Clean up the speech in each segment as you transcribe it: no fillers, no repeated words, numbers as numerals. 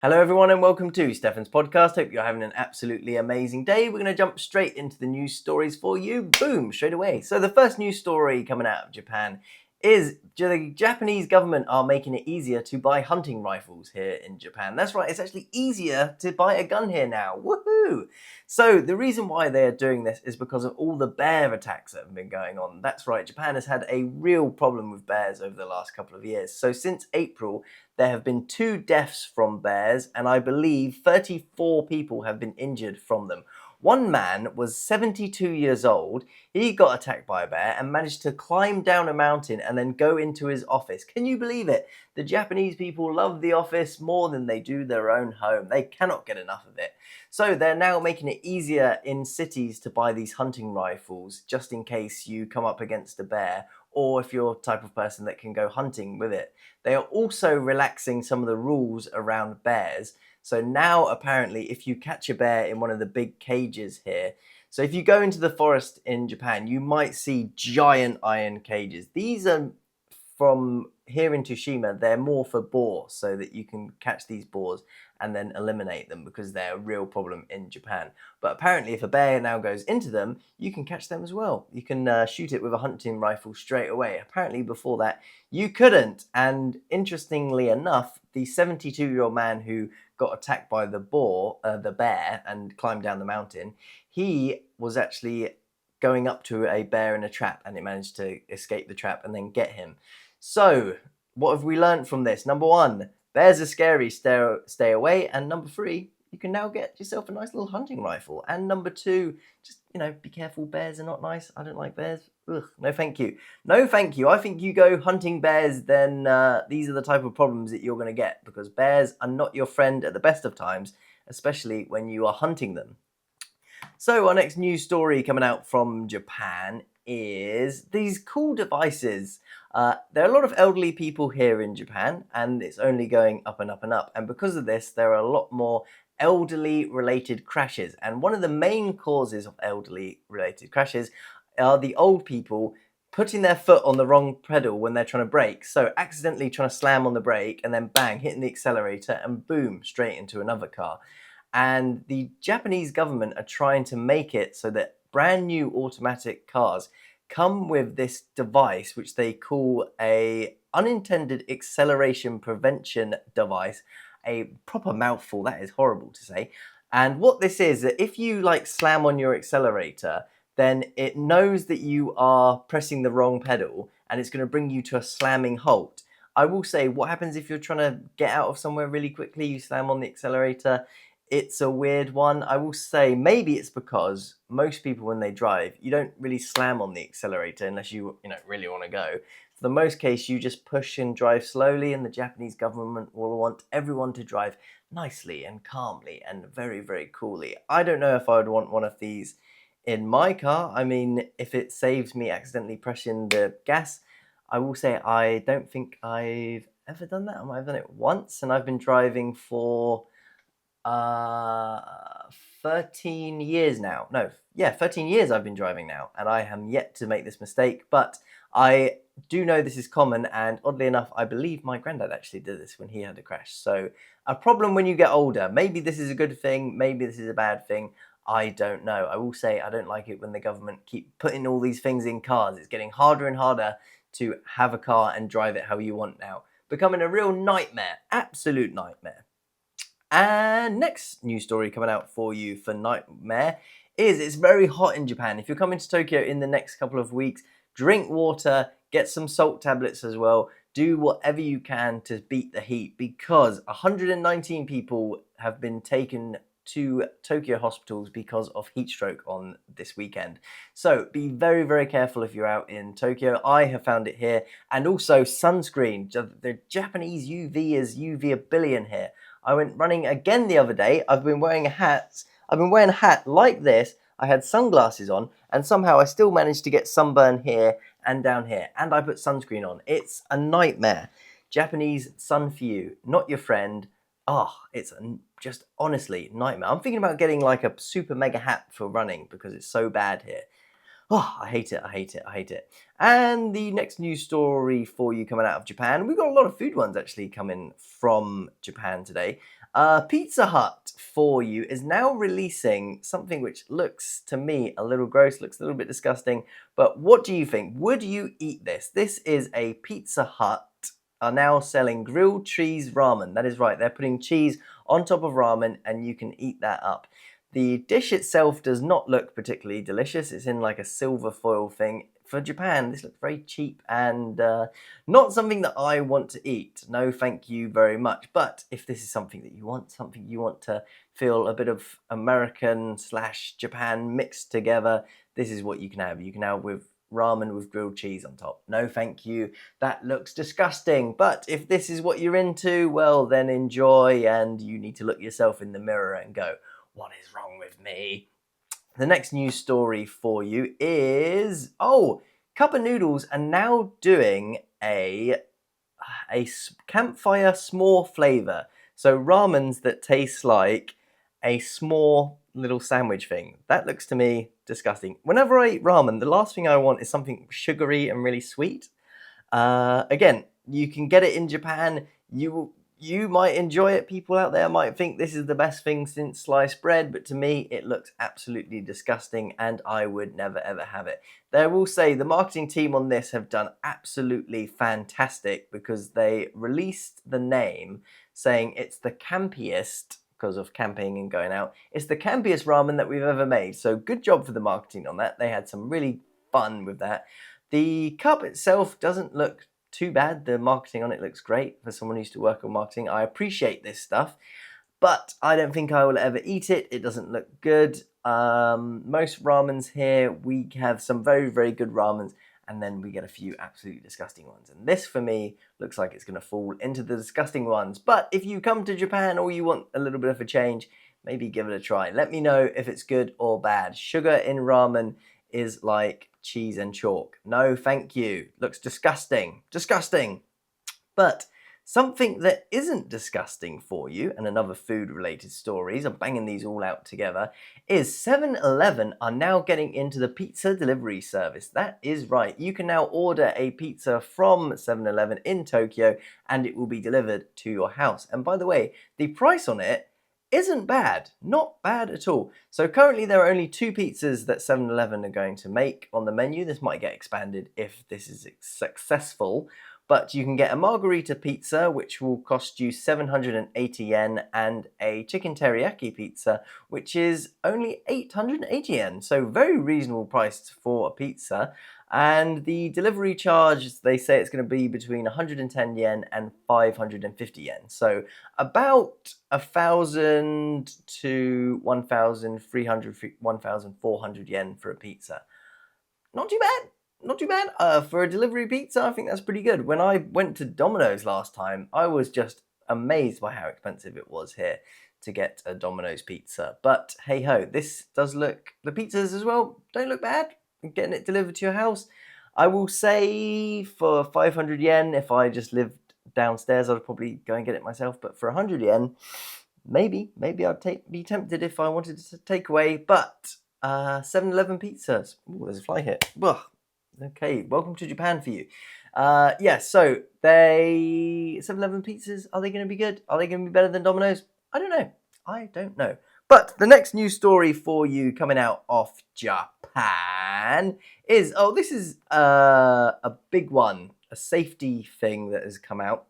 Hello everyone and welcome to Stefan's podcast. Hope you're having an absolutely amazing day. We're going to jump straight into the news stories for you. Boom, straight away. So the first news story coming out of Japan is the Japanese government are making it easier to buy hunting rifles here in Japan. That's right, it's actually easier to buy a gun here now. Woohoo! So the reason why they're doing this is because of all the bear attacks that have been going on. That's right, Japan has had a real problem with bears over the last couple of years. So since April, there have been 2 deaths from bears, and I believe 34 people have been injured from them. One man was 72 years old. He got attacked by a bear and managed to climb down a mountain and then go into his office. Can you believe it? The Japanese people love the office more than they do their own home. They cannot get enough of it. So they're now making it easier in cities to buy these hunting rifles just in case you come up against a bear, or if you're the type of person that can go hunting with it. They are also relaxing some of the rules around bears. So now apparently if you catch a bear in one of the big cages here, so if you go into the forest in Japan, you might see giant iron cages. These are from here in Toshima, they're more for boar so that you can catch these boars and then eliminate them because they're a real problem in Japan. But apparently if a bear now goes into them, you can catch them as well. You can shoot it with a hunting rifle straight away. Apparently before that, you couldn't. And interestingly enough, the 72-year-old man who got attacked by the bear and climbed down the mountain, he was actually going up to a bear in a trap and it managed to escape the trap and then get him. So, what have we learned from this? Number 1, bears are scary, stay away. And number 3, you can now get yourself a nice little hunting rifle. And number 2, just, be careful, bears are not nice. I don't like bears. Ugh, no thank you. No thank you. I think you go hunting bears, then these are the type of problems that you're going to get, because bears are not your friend at the best of times, especially when you are hunting them. So our next news story coming out from Japan is these cool devices. There are a lot of elderly people here in Japan, and it's only going up and up and up. And because of this, there are a lot more elderly related crashes. And one of the main causes of elderly related crashes are the old people putting their foot on the wrong pedal when they're trying to brake. So accidentally trying to slam on the brake and then bang, hitting the accelerator and boom, straight into another car. And the Japanese government are trying to make it so that brand new automatic cars come with this device, which they call a unintended acceleration prevention device. A proper mouthful, that is horrible to say. And what this is, that if you slam on your accelerator, then it knows that you are pressing the wrong pedal and it's going to bring you to a slamming halt. I will say, what happens if you're trying to get out of somewhere really quickly, you slam on the accelerator? It's a weird one. I will say maybe it's because most people when they drive, you don't really slam on the accelerator unless you really want to go. For the most case, you just push and drive slowly, and the Japanese government will want everyone to drive nicely and calmly and very, very coolly. I don't know if I would want one of these in my car. I mean, if it saves me accidentally pressing the gas, I will say I don't think I've ever done that. I might have done it once, and I've been driving for 13 years now. 13 years I've been driving now, and I am yet to make this mistake, but I do know this is common, and oddly enough, I believe my granddad actually did this when he had a crash. So a problem when you get older. Maybe this is a good thing, maybe this is a bad thing. I don't know. I will say I don't like it when the government keep putting all these things in cars. It's getting harder and harder to have a car and drive it how you want now. Becoming a real nightmare, absolute nightmare. And next news story coming out for you for Nightmare is it's very hot in Japan. If you're coming to Tokyo in the next couple of weeks, drink water, get some salt tablets as well. Do whatever you can to beat the heat, because 119 people have been taken to Tokyo hospitals because of heat stroke on this weekend. So be very, very careful if you're out in Tokyo. I have found it here. And also sunscreen. The Japanese UV is UV a billion here. I went running again the other day. I've been wearing a hat like this. I had sunglasses on, and somehow I still managed to get sunburn here and down here. And I put sunscreen on. It's a nightmare. Japanese sun for you, not your friend. It's just honestly nightmare. I'm thinking about getting a super mega hat for running because it's so bad here. I hate it. And the next news story for you coming out of Japan, we've got a lot of food ones actually coming from Japan today. Pizza Hut for you is now releasing something which looks to me a little gross, looks a little bit disgusting. But what do you think? Would you eat this? This is a Pizza Hut are now selling grilled cheese ramen. That is right, they're putting cheese on top of ramen and you can eat that up. The dish itself does not look particularly delicious. It's in like a silver foil thing. For Japan, this looks very cheap and not something that I want to eat. No, thank you very much. But if this is something that you want, something you want to feel a bit of American / Japan mixed together, this is what you can have. You can have with ramen with grilled cheese on top. No, thank you. That looks disgusting. But if this is what you're into, well, then enjoy, and you need to look yourself in the mirror and go, what is wrong with me? The next news story for you is, Cup Noodles are now doing a campfire s'more flavor. So ramens that taste like a s'more little sandwich thing. That looks to me disgusting. Whenever I eat ramen, the last thing I want is something sugary and really sweet. Again, you can get it in Japan. You might enjoy it. People out there might think this is the best thing since sliced bread, but to me, it looks absolutely disgusting and I would never ever have it. I will say the marketing team on this have done absolutely fantastic because they released the name saying it's the campiest, because of camping and going out, it's the campiest ramen that we've ever made. So good job for the marketing on that. They had some really fun with that. The cup itself doesn't look too bad. The marketing on it looks great for someone who used to work on marketing. I appreciate this stuff, but I don't think I will ever eat it. It doesn't look good. Most ramens here, we have some very, very good ramens, and then we get a few absolutely disgusting ones. And this, for me, looks like it's going to fall into the disgusting ones. But if you come to Japan or you want a little bit of a change, maybe give it a try. Let me know if it's good or bad. Sugar in ramen is like cheese and chalk. No, thank you. Looks disgusting. Disgusting. But something that isn't disgusting for you, and another food-related stories, I'm banging these all out together, is 7-Eleven are now getting into the pizza delivery service. That is right. You can now order a pizza from 7-Eleven in Tokyo, and it will be delivered to your house. And by the way, the price on it isn't bad. Not bad at all. So currently there are only 2 pizzas that 7-Eleven are going to make on the menu. This might get expanded if this is successful. But you can get a margarita pizza, which will cost you 780 yen, and a chicken teriyaki pizza, which is only 880 yen. So very reasonable price for a pizza. And the delivery charge, they say it's going to be between 110 yen and 550 yen. So about 1,000 to 1,300, 1,400 yen for a pizza. Not too bad. Not too bad. For a delivery pizza, I think that's pretty good. When I went to Domino's last time, I was just amazed by how expensive it was here to get a Domino's pizza. But hey ho, this does look, the pizzas as well don't look bad. Getting it delivered to your house. I will say for 500 yen, if I just lived downstairs, I'd probably go and get it myself. But for 100 yen, maybe I'd be tempted if I wanted to take away. But 7-Eleven pizzas. Ooh, there's a fly here. Ugh. Okay, welcome to Japan for you. So 7-Eleven pizzas, are they going to be good? Are they going to be better than Domino's? I don't know. But the next news story for you coming out of Japan is, this is a big one, a safety thing that has come out.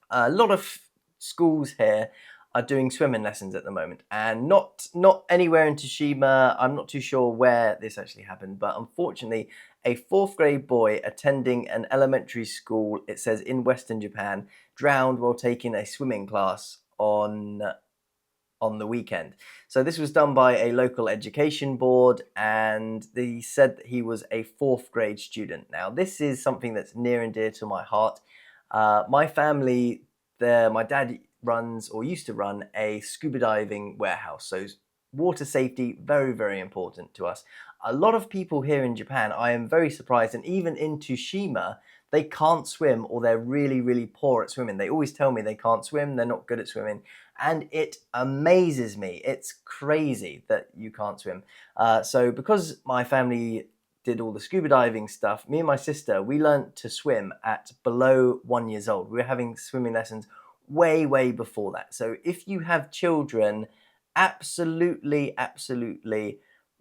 A lot of schools here are doing swimming lessons at the moment, and not anywhere in Toshima. I'm not too sure where this actually happened, but unfortunately, a 4th grade boy attending an elementary school, it says in Western Japan, drowned while taking a swimming class on the weekend. So this was done by a local education board, and they said that he was a 4th grade student. Now, this is something that's near and dear to my heart. My family, my dad runs or used to run a scuba diving warehouse. So water safety, very, very important to us. A lot of people here in Japan, I am very surprised, and even in Toshima, they can't swim, or they're really, really poor at swimming. They always tell me they can't swim, they're not good at swimming, and it amazes me. It's crazy that you can't swim. So because my family did all the scuba diving stuff, me and my sister, we learned to swim at below 1 year old. We were having swimming lessons way before that. So if you have children, absolutely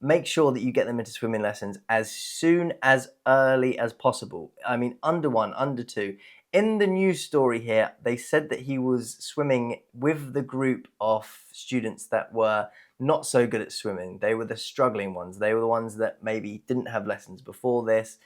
make sure that you get them into swimming lessons as soon as early as possible. I mean, under 1, under 2. In the news story here, they said that he was swimming with the group of students that were not so good at swimming. They were the struggling ones. They were the ones that maybe didn't have lessons before this,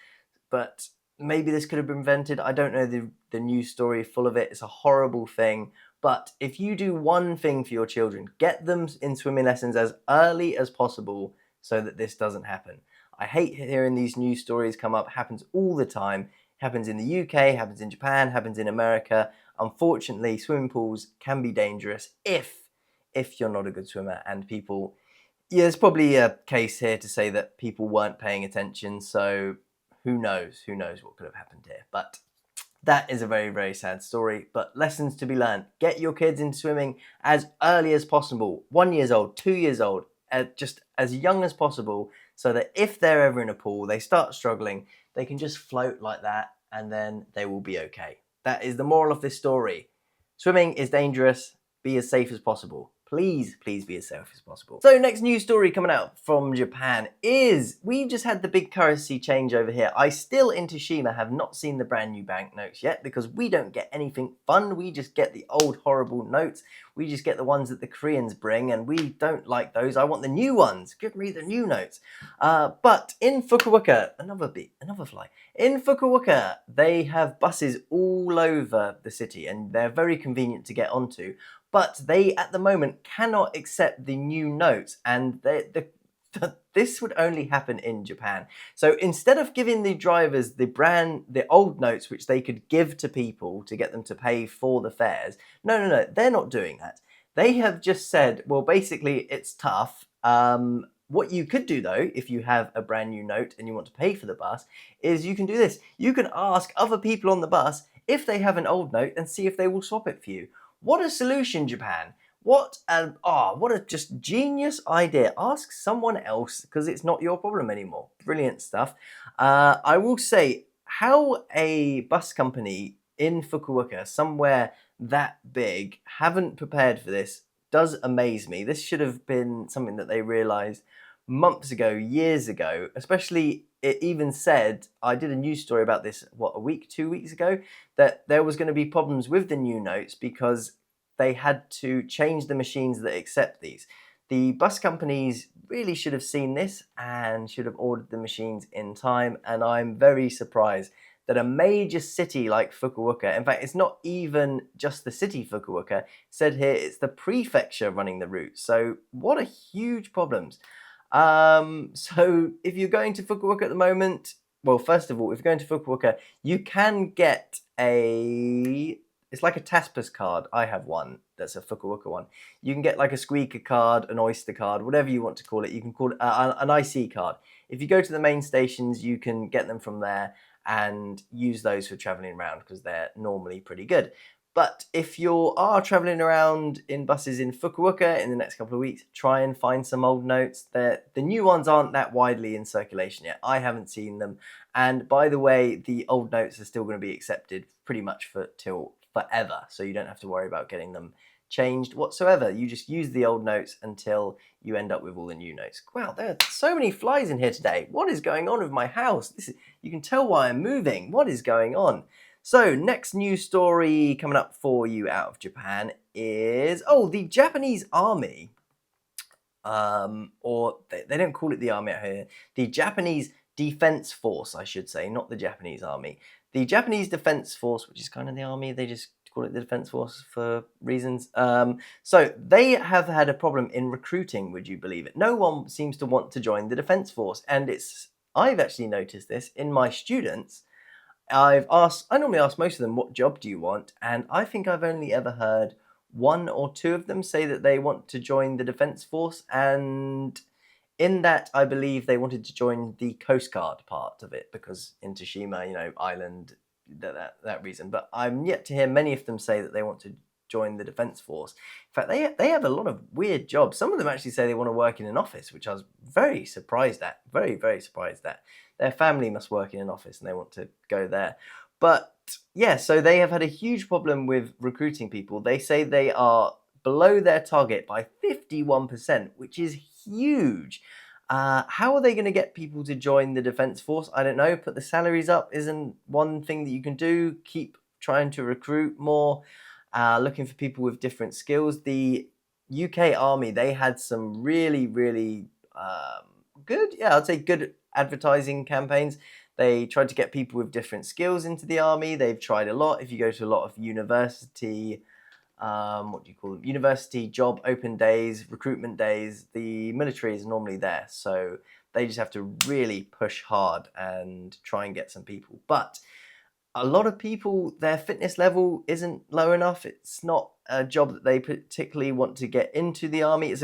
but maybe this could have been prevented. I don't know the news story full of it. It's a horrible thing. But if you do one thing for your children, get them in swimming lessons as early as possible so that this doesn't happen. I hate hearing these news stories come up. It happens all the time. Happens in the UK, happens in Japan, happens in America. Unfortunately, swimming pools can be dangerous if you're not a good swimmer, and people, yeah, there's probably a case here to say that people weren't paying attention, so who knows what could have happened here. But that is a very sad story, but lessons to be learned. Get your kids into swimming as early as possible, 1 year old, 2 years old, just as young as possible, so that if they're ever in a pool, they start struggling, they can just float like that and then they will be okay. That is the moral of this story. Swimming is dangerous. Be as safe as possible. Please be as safe as possible. So next news story coming out from Japan is, we've just had the big currency change over here. I still, in Toshima, have not seen the brand new banknotes yet because we don't get anything fun. We just get the old horrible notes. We just get the ones that the Koreans bring, and we don't like those. I want the new ones. Give me the new notes. But in Fukuoka, another fly. In Fukuoka, they have buses all over the city, and they're very convenient to get onto. But they, at the moment, cannot accept the new notes, and this would only happen in Japan. So instead of giving the drivers the old notes, which they could give to people to get them to pay for the fares, no, they're not doing that. They have just said, well, basically, it's tough. What you could do, though, if you have a brand new note and you want to pay for the bus, is you can do this. You can ask other people on the bus if they have an old note and see if they will swap it for you. What a solution, Japan. What a just genius idea. Ask someone else because it's not your problem anymore. Brilliant stuff. I will say, how a bus company in Fukuoka, somewhere that big, haven't prepared for this does amaze me. This should have been something that they realised months ago, years ago, especially it even said, I did a news story about this, a week, 2 weeks ago, that there was going to be problems with the new notes because they had to change the machines that accept these. The bus companies really should have seen this and should have ordered the machines in time, and I'm very surprised that a major city like Fukuoka, in fact, it's not even just the city Fukuoka, said here it's the prefecture running the route. So what a huge problems. So if you're going to Fukuoka at the moment, well, first of all, if you're going to Fukuoka, you can get it's like a Taspers card. I have one that's a Fukuoka one. You can get like a Squeaker card, an Oyster card, whatever you want to call it. You can call it an IC card. If you go to the main stations, you can get them from there and use those for traveling around because they're normally pretty good. But if you are traveling around in buses in Fukuoka in the next couple of weeks, try and find some old notes. The new ones aren't that widely in circulation yet. I haven't seen them. And by the way, the old notes are still going to be accepted pretty much till forever. So you don't have to worry about getting them changed whatsoever. You just use the old notes until you end up with all the new notes. Wow, there are so many flies in here today. What is going on with my house? You can tell why I'm moving. What is going on? So, next news story coming up for you out of Japan is, the Japanese army, or they don't call it the army out here, the Japanese Defense Force, I should say, not the Japanese army. The Japanese Defense Force, which is kind of the army, they just call it the Defense Force for reasons. So, they have had a problem in recruiting, would you believe it? No one seems to want to join the Defense Force, and I've actually noticed this in my students. I normally ask most of them, what job do you want? And I think I've only ever heard one or two of them say that they want to join the Defence Force. And in that, I believe they wanted to join the Coast Guard part of it because in Toshima, island, that reason. But I'm yet to hear many of them say that they want to join the Defence Force. In fact, they have a lot of weird jobs. Some of them actually say they want to work in an office, which I was very surprised at. Very surprised at. Their family must work in an office and they want to go there. But yeah, so they have had a huge problem with recruiting people. They say they are below their target by 51%, which is huge. How are they going to get people to join the Defence Force? I don't know. Put the salaries up isn't one thing that you can do. Keep trying to recruit more, looking for people with different skills. The UK Army, they had some really, really good, yeah, I'd say good advertising campaigns. They tried to get people with different skills into the army. They've tried a lot. If you go to a lot of university, what do you call them? University job open days, recruitment days, the military is normally there. So they just have to really push hard and try and get some people. But a lot of people, their fitness level isn't low enough. It's not a job that they particularly want to get into the army. It's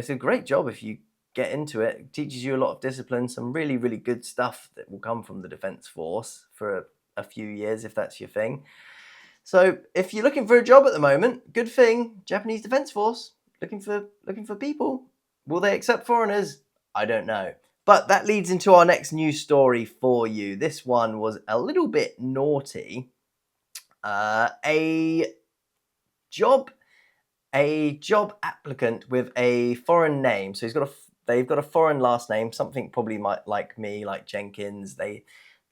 a great job if you get into it. It teaches you a lot of discipline, some really, really good stuff that will come from the Defence Force for a few years if that's your thing. So if you're looking for a job at the moment, good thing, Japanese Defence Force, looking for people. Will they accept foreigners? I don't know. But that leads into our next news story for you. This one was a little bit naughty. A job applicant with a foreign name. So they've got a foreign last name, something probably like me, like Jenkins. Their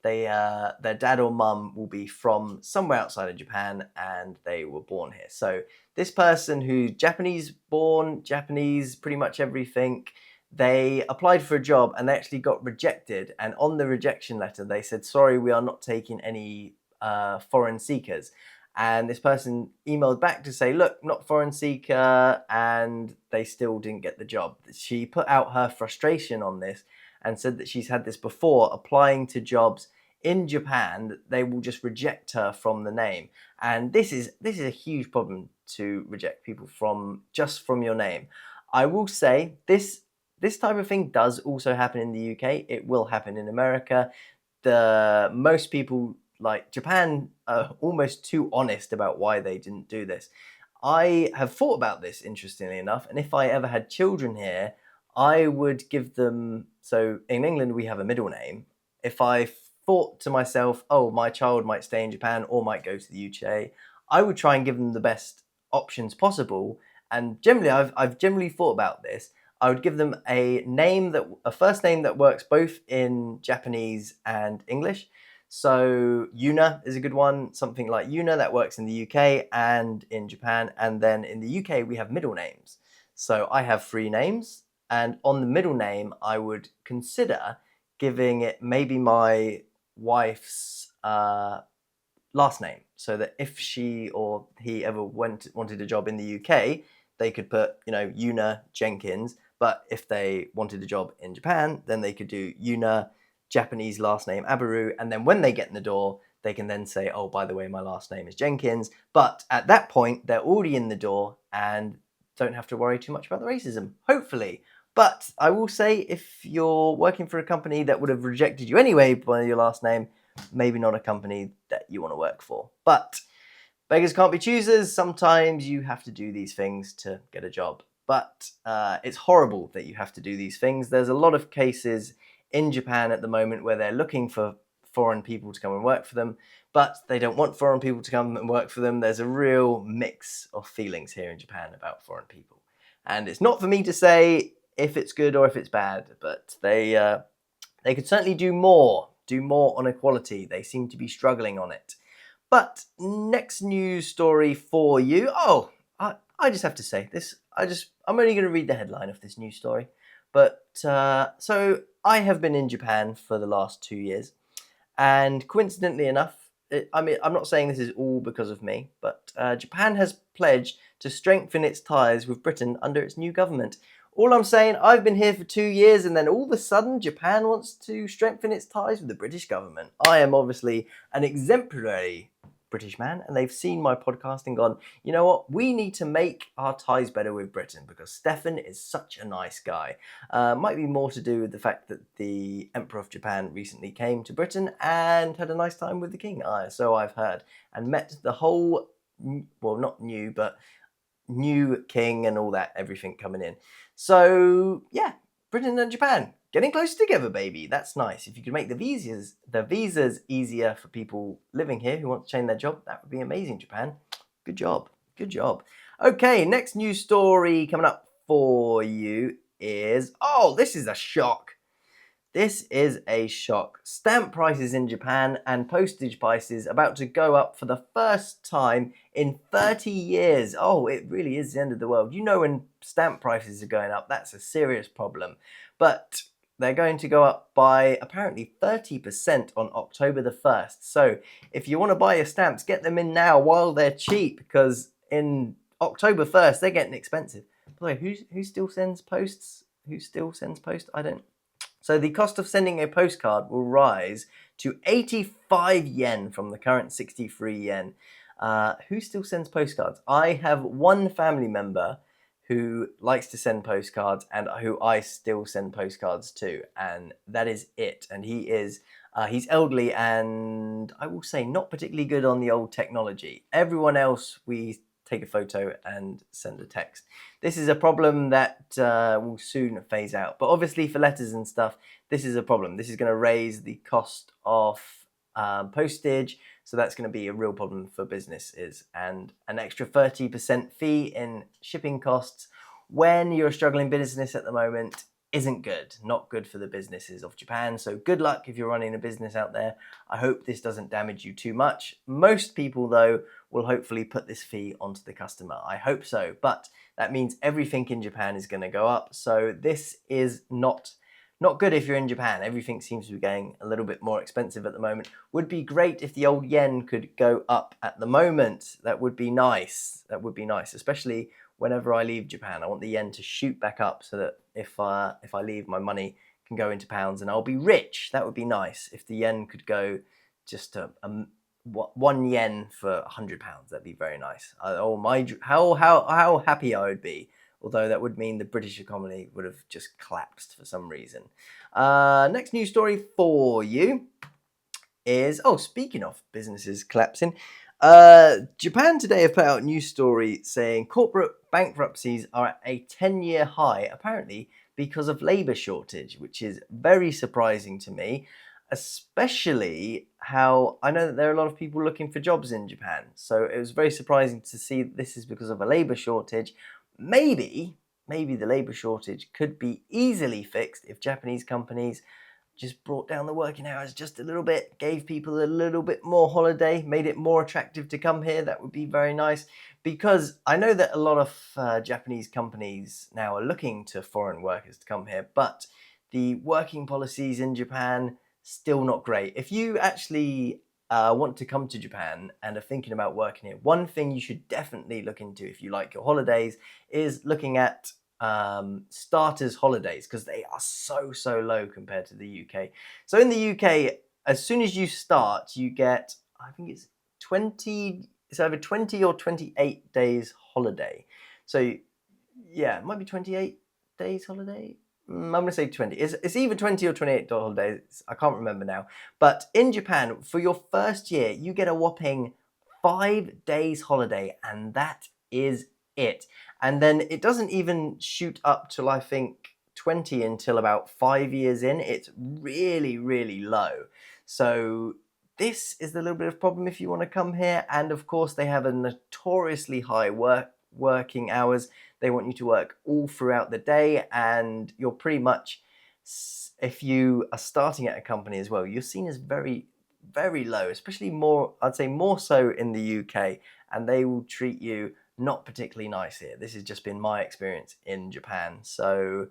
dad or mum will be from somewhere outside of Japan and they were born here. So this person who's Japanese born, Japanese pretty much everything, they applied for a job and they actually got rejected. And on the rejection letter, they said, sorry, we are not taking any foreign seekers. And this person emailed back to say, look, not foreign seeker, and they still didn't get the job. She put out her frustration on this and said that she's had this before, applying to jobs in Japan, that they will just reject her from the name. And this is a huge problem, to reject people from your name. I will say this type of thing does also happen in the UK. It will happen in America. Most people, like Japan, are almost too honest about why they didn't do this. I have thought about this, interestingly enough, and if I ever had children here, I would give them, so in England we have a middle name. If I thought to myself, oh, my child might stay in Japan or might go to the UK, I would try and give them the best options possible. And generally, I've generally thought about this. I would give them a first name that works both in Japanese and English. So Yuna is a good one, something like Yuna that works in the UK and in Japan. And then in the UK, we have middle names. So I have 3 names. And on the middle name, I would consider giving it maybe my wife's last name. So that if she or he ever wanted a job in the UK, they could put, Yuna Jenkins. But if they wanted a job in Japan, then they could do Yuna Japanese last name Abaru, and then when they get in the door, they can then say, oh, by the way, my last name is Jenkins. But at that point, they're already in the door and don't have to worry too much about the racism, hopefully. But I will say, if you're working for a company that would have rejected you anyway by your last name, maybe not a company that you want to work for. But beggars can't be choosers. Sometimes you have to do these things to get a job. But it's horrible that you have to do these things. There's a lot of cases in Japan at the moment where they're looking for foreign people to come and work for them, but they don't want foreign people to come and work for them. There's a real mix of feelings here in Japan about foreign people. And it's not for me to say if it's good or if it's bad, but they could certainly do more on equality. They seem to be struggling on it. But next news story for you. Oh, I just have to say this. I'm only going to read the headline of this news story. But so I have been in Japan for the last 2 years, and coincidentally enough, I'm not saying this is all because of me, but Japan has pledged to strengthen its ties with Britain under its new government. All I'm saying, I've been here for 2 years, and then all of a sudden Japan wants to strengthen its ties with the British government. I am obviously an exemplary British man, and they've seen my podcast and gone, you know what, we need to make our ties better with Britain because Stefan is such a nice guy. Might be more to do with the fact that the Emperor of Japan recently came to Britain and had a nice time with the king, so I've heard, and met the whole, well, not new, but new king and all that, everything coming in. So yeah, Britain and Japan getting closer together, baby. That's nice. If you could make the visas easier for people living here who want to change their job, that would be amazing, Japan. Good job. Good job. Okay, next news story coming up for you is, oh, this is a shock. This is a shock. Stamp prices in Japan and postage prices about to go up for the first time in 30 years. Oh, it really is the end of the world. You know, when stamp prices are going up, that's a serious problem. But they're going to go up by apparently 30% on October the 1st. So if you want to buy your stamps, get them in now while they're cheap, because in October 1st, they're getting expensive. By the way, who still sends posts? Who still sends posts? I don't. So the cost of sending a postcard will rise to 85 yen from the current 63 yen. Who still sends postcards? I have one family member who likes to send postcards and who I still send postcards to, and that is it. And he's elderly and I will say not particularly good on the old technology. Everyone else, we take a photo and send a text. This is a problem that will soon phase out. But obviously for letters and stuff, this is a problem. This is going to raise the cost of postage. So that's going to be a real problem for businesses. And an extra 30% fee in shipping costs when you're a struggling business at the moment isn't good. Not good for the businesses of Japan. So good luck if you're running a business out there. I hope this doesn't damage you too much. Most people, though, will hopefully put this fee onto the customer. I hope so. But that means everything in Japan is going to go up. So this is not good if you're in Japan. Everything seems to be getting a little bit more expensive at the moment. Would be great if the old yen could go up at the moment. That would be nice. That would be nice, especially whenever I leave Japan. I want the yen to shoot back up so that if I leave, my money can go into pounds and I'll be rich. That would be nice if the yen could go just to 1 yen for £100. That'd be very nice. How happy I would be. Although that would mean the British economy would have just collapsed for some reason. Next news story for you is, speaking of businesses collapsing, Japan today have put out a news story saying corporate bankruptcies are at a 10-year high, apparently because of labour shortage, which is very surprising to me, especially how I know that there are a lot of people looking for jobs in Japan. So it was very surprising to see this is because of a labour shortage. Maybe the labour shortage could be easily fixed if Japanese companies just brought down the working hours just a little bit, gave people a little bit more holiday, made it more attractive to come here. That would be very nice, because I know that a lot of Japanese companies now are looking to foreign workers to come here, but the working policies in Japan, still not great. If you actually want to come to Japan and are thinking about working here, one thing you should definitely look into if you like your holidays is looking at starters holidays, because they are so low compared to the UK. So in the UK, as soon as you start, you get, I think it's either 20 or 28 days holiday. So yeah, it might be 28 days holiday. I'm going to say 20. It's either 20 or 28 holidays. I can't remember now. But in Japan, for your first year, you get a whopping 5 days holiday, and that is it. And then it doesn't even shoot up till, I think, 20 until about 5 years in. It's really low. So this is the little bit of problem if you want to come here. And of course, they have a notoriously high working hours. They want you to work all throughout the day, and you're pretty much, if you are starting at a company as well, you're seen as very low, especially I'd say more so in the UK, and they will treat you not particularly nice here. This has just been my experience in Japan. So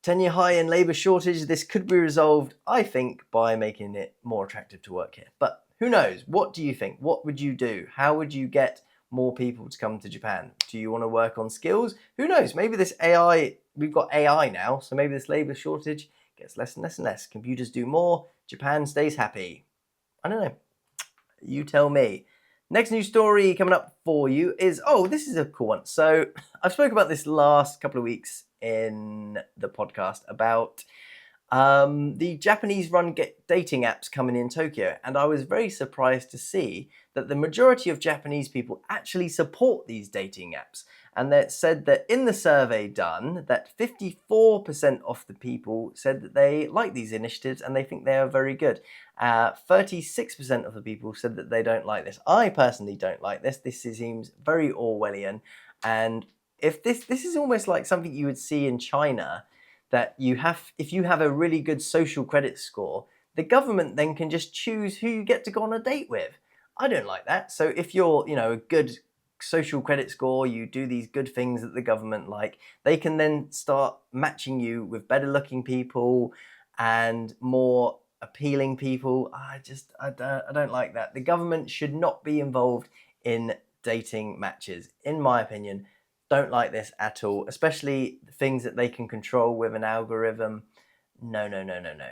10-year high in labour shortage, this could be resolved, I think, by making it more attractive to work here. But who knows? What do you think? What would you do? How would you get more people to come to Japan? Do you want to work on skills? Who knows? Maybe this AI, we've got AI now, so maybe this labour shortage gets less and less and less. Computers do more, Japan stays happy. I don't know. You tell me. Next news story coming up for you is, this is a cool one. So I've spoken about this last couple of weeks in the podcast about the Japanese-run dating apps coming in Tokyo, and I was very surprised to see that the majority of Japanese people actually support these dating apps. And that said that in the survey done, that 54% of the people said that they like these initiatives and they think they are very good. 36% of the people said that they don't like this. I personally don't like this. This seems very Orwellian. And if this is almost like something you would see in China, that if you have a really good social credit score, the government then can just choose who you get to go on a date with. I don't like that. So if you're, a good social credit score, you do these good things that the government like, they can then start matching you with better looking people and more appealing people. I don't like that. The government should not be involved in dating matches, in my opinion. Don't like this at all, especially things that they can control with an algorithm. No, no, no, no, no.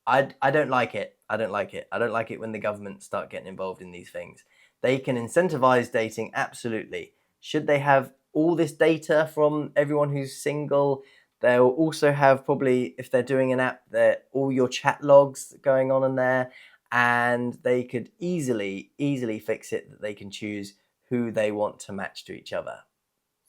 I don't like it. I don't like it. I don't like it when the government start getting involved in these things. They can incentivize dating, absolutely. Should they have all this data from everyone who's single? They'll also have, probably, if they're doing an app, all your chat logs going on in there, and they could easily fix it that they can choose who they want to match to each other.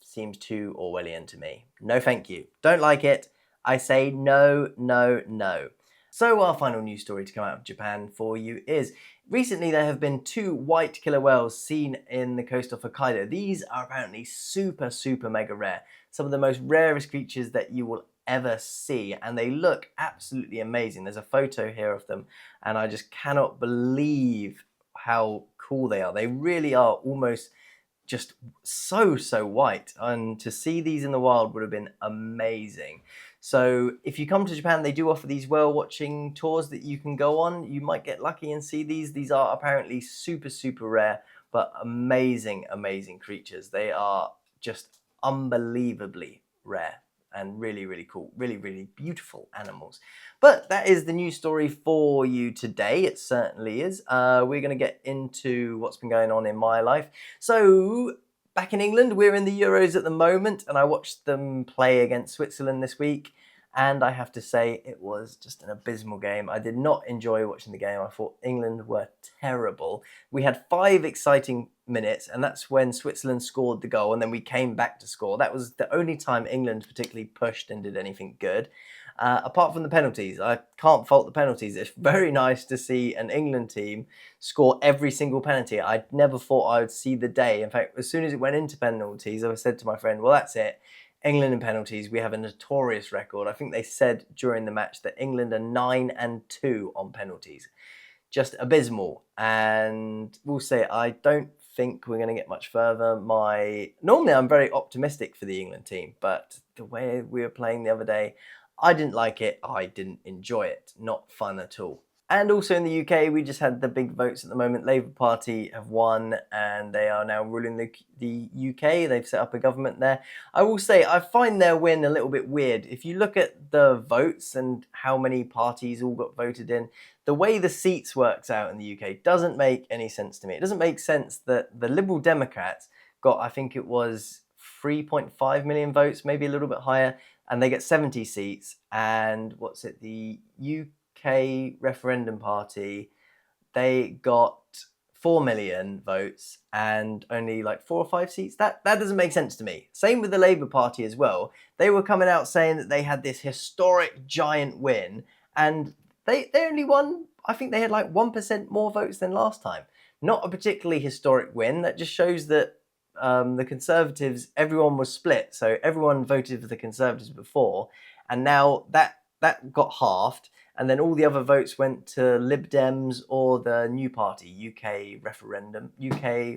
Seems too Orwellian to me. No, thank you. Don't like it. I say no, no, no. So our final news story to come out of Japan for you is, recently there have been 2 white killer whales seen in the coast of Hokkaido. These are apparently super, super mega rare. Some of the most rarest creatures that you will ever see, and they look absolutely amazing. There's a photo here of them, and I just cannot believe how cool they are. They really are almost just so white, and to see these in the wild would have been amazing. So if you come to Japan, they do offer these whale watching tours that you can go on. You might get lucky and see these. These are apparently super, super rare, but amazing, amazing creatures. They are just unbelievably rare and really, really cool. Really, really beautiful animals. But that is the news story for you today. It certainly is. We're going to get into what's been going on in my life. So back in England, we're in the Euros at the moment, and I watched them play against Switzerland this week. And I have to say, it was just an abysmal game. I did not enjoy watching the game. I thought England were terrible. We had 5 exciting minutes, and that's when Switzerland scored the goal, and then we came back to score. That was the only time England particularly pushed and did anything good. Apart from the penalties, I can't fault the penalties. It's very nice to see an England team score every single penalty. I never thought I would see the day. In fact, as soon as it went into penalties, I said to my friend, well, that's it. England in penalties, we have a notorious record. I think they said during the match that England are 9-2 on penalties. Just abysmal. And we'll say, I don't think we're going to get much further. Normally I'm very optimistic for the England team, but the way we were playing the other day, I didn't like it. I didn't enjoy it. Not fun at all. And also in the UK, we just had the big votes at the moment. Labour Party have won, and they are now ruling the UK. They've set up a government there. I will say, I find their win a little bit weird. If you look at the votes and how many parties all got voted in, the way the seats works out in the UK doesn't make any sense to me. It doesn't make sense that the Liberal Democrats got, I think it was 3.5 million votes, maybe a little bit higher, and they get 70 seats. And the UK Referendum Party, they got 4 million votes and only like 4 or 5 seats. That doesn't make sense to me. Same with the Labour Party as well. They were coming out saying that they had this historic giant win, and they only won, I think they had like 1% more votes than last time. Not a particularly historic win. That just shows that the Conservatives, everyone was split. So everyone voted for the Conservatives before, and now that got halved, and then all the other votes went to Lib Dems or the new party, UK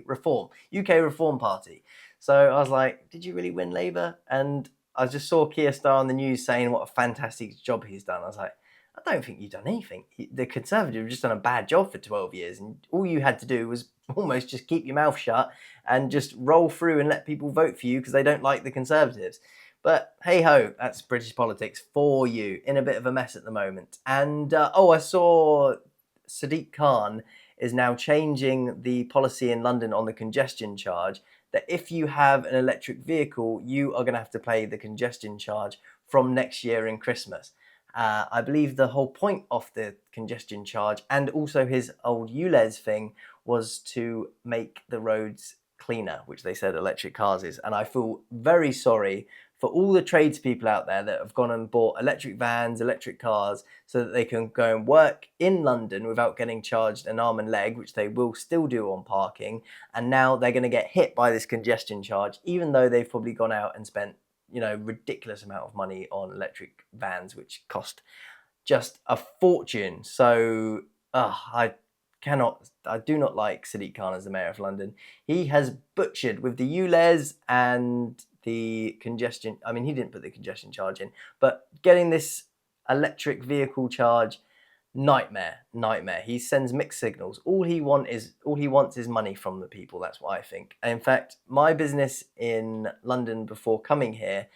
Reform Party. So I was like, did you really win Labour? And I just saw Keir Starmer on the news saying what a fantastic job he's done. I was like, I don't think you've done anything. The Conservatives have just done a bad job for 12 years, and all you had to do was almost just keep your mouth shut and just roll through and let people vote for you because they don't like the Conservatives. But hey ho, that's British politics for you, in a bit of a mess at the moment. And I saw Sadiq Khan is now changing the policy in London on the congestion charge, that if you have an electric vehicle, you are going to have to pay the congestion charge from next year in Christmas. I believe the whole point of the congestion charge, and also his old ULEZ thing, was to make the roads cleaner, which they said electric cars is. And I feel very sorry for all the tradespeople out there that have gone and bought electric vans, electric cars, so that they can go and work in London without getting charged an arm and leg, which they will still do on parking. And now they're going to get hit by this congestion charge, even though they've probably gone out and spent, ridiculous amount of money on electric vans, which cost just a fortune. So I do not like Sadiq Khan as the Mayor of London. He has butchered with the ULEZ and the congestion. I mean, he didn't put the congestion charge in, but getting this electric vehicle charge, nightmare. He sends mixed signals. All he wants is money from the people. That's what I think. And in fact, my business in London before coming here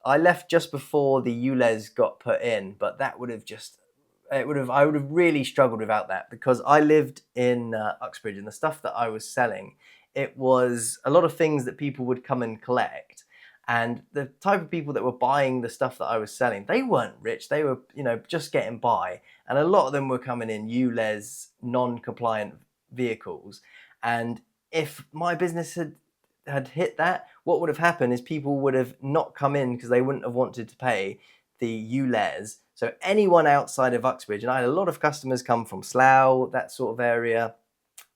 I left just before the ULEZ got put in, but I would have really struggled without that, because I lived in Uxbridge, and the stuff that I was selling, it was a lot of things that people would come and collect. And the type of people that were buying the stuff that I was selling, they weren't rich. They were, just getting by. And a lot of them were coming in ULEZ non-compliant vehicles. And if my business had hit that, what would have happened is people would have not come in because they wouldn't have wanted to pay the ULEZ. So anyone outside of Uxbridge, and I had a lot of customers come from Slough, that sort of area,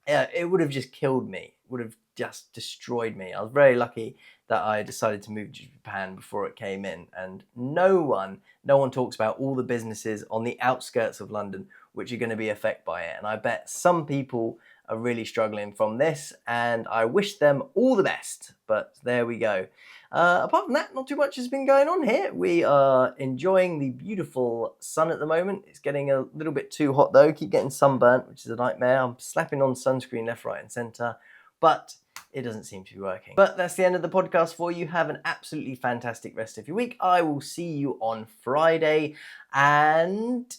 it would have just killed me, would have just destroyed me. I was very lucky that I decided to move to Japan before it came in, and no one talks about all the businesses on the outskirts of London which are going to be affected by it. And I bet some people are really struggling from this, and I wish them all the best. But there we go. Apart from that, not too much has been going on here. We are enjoying the beautiful sun at the moment. It's getting a little bit too hot though. Keep getting sunburnt, which is a nightmare. I'm slapping on sunscreen left, right and centre, but it doesn't seem to be working. But that's the end of the podcast for you. Have an absolutely fantastic rest of your week. I will see you on Friday, and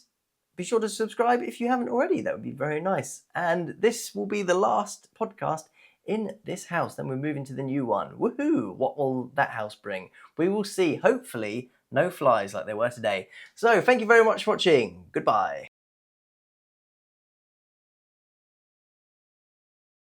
be sure to subscribe if you haven't already. That would be very nice. And this will be the last podcast in this house. Then we're moving to the new one. Woohoo! What will that house bring? We will see. Hopefully, no flies like there were today. So, thank you very much for watching. Goodbye.